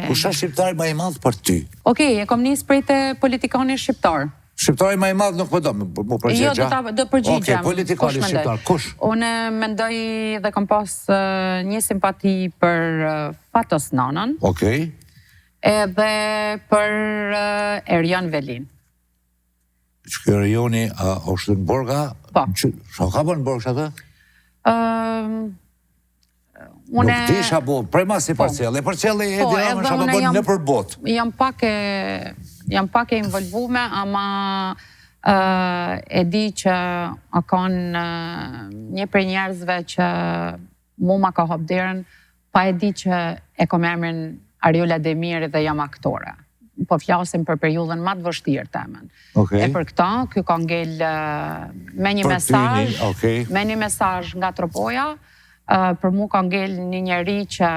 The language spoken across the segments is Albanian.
Kush është shqiptari më i madh për ty? Okej, e kom nis prej te politikani shqiptar. Shqiptari më i madh nuk po do më përgjigja. Jo, do përgjigjem. Okej, politikani shqiptar, kush? Unë mendoj dhe kam pas një simpati për Fatos Nanën. Okej. Edhe për Erjan Velin. Që rejoni është në Borga? Po. Sa ka bërë në Borga atë? Nuk disha bo, prej mas i parcelle. Parcelle e Edi Rama shka ka bërë në përbot. Jam pak e involvume, ama e di që a kanë një për njerëzve që mu ma ka hap derën, pa e di që e kom emrin Ariola Demiri dhe jam aktore. Po flasim për periudhën ma të vështirë temen. E për këta, kjo ka ngell me një mesazh nga Tropoja, për mu ka ngell një njeri që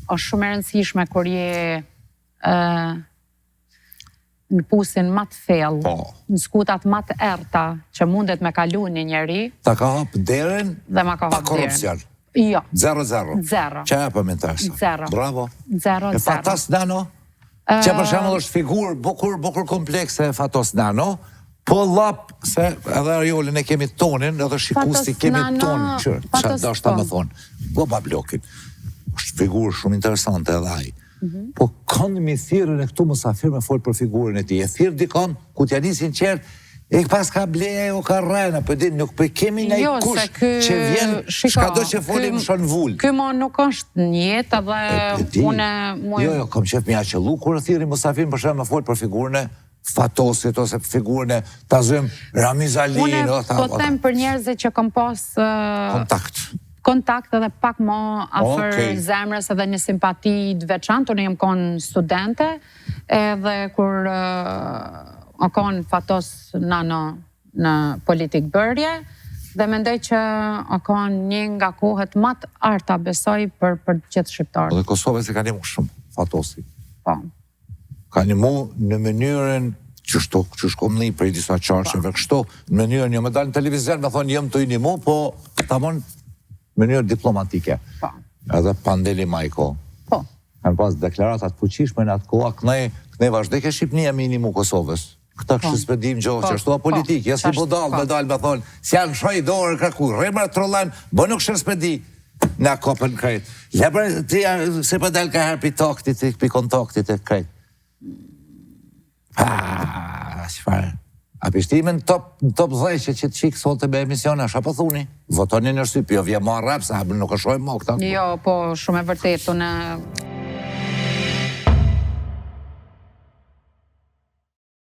është shumë e rëndësishme kur je në pusin ma të thellë, në skutat ma të erta që mundet me kalu një njeri. Ta ka hap derën pa korupcion. Jo. 0-0. Që e për mentarësa? 0. Bravo. 0-0. E Fatos Nano? Që për shemull është figur bukur komplekse e Fatos Nano, po lap se edhe Ariolin e kemi tonin, edhe shikusi kemi tonin, që da është ta më thonë. Po bablokin. është figurë shumë interesante edhe ai. Po kanë mi thirrën e këtu mësafir me folë për figurën e tij. E thirr dikon ku t'ja nisin qertë, e pas ka bleja o ka rrena, për din, nuk për kemi nej kush që vjen, shkado që folim shon vull. Ky ma nuk është njetë edhe une... Jo, kam qef me ja qëllu, kur e thirri mësafir për shemë me folë për figurën e Fatosit, ose për figurën e Tazëm Ramiz Alin. Une po them për njerëzit që kam pas... kontakt edhe pak ma afer zemrës edhe një simpati të veçantë. Unë jem konë studente, edhe kur a konë Fatos Nano në politik bërje, dhe mendoj që a konë një nga kohët ma të arta besoj për gjithë shqiptarë. Dhe Kosovës e ka një mu shumë, Fatosi. Po. Ka një mu në mënyrën që shkom një prej disa qarqeve kështu, në mënyrën një me dalë në televizion, me thonë jem të i një mu, po ta mon mënyrë diplomatike. Edhe Pandeli Majko. Po. Kanë pas deklaratat fuqishme në atë koha, kënej vazhdeke Shqipnia minimu Kosovës. Këta kështë spedim gjohë që është politik, jesë i bodal me dalë me thonë, si janë shoj dorë kraku, remra trollan, bë nuk shë spedi në kopën krejt. Lebër, ti se për dalë ka herë pi taktit, pi kontaktit e krejt. Shfarë. A pishtimin top 10 që të qikë sote me emisione, asha po thuni? Votoni në shtyp, jo vje ma rap, sa nuk është shojmë mo këta. Jo, po shumë e vërtet, unë...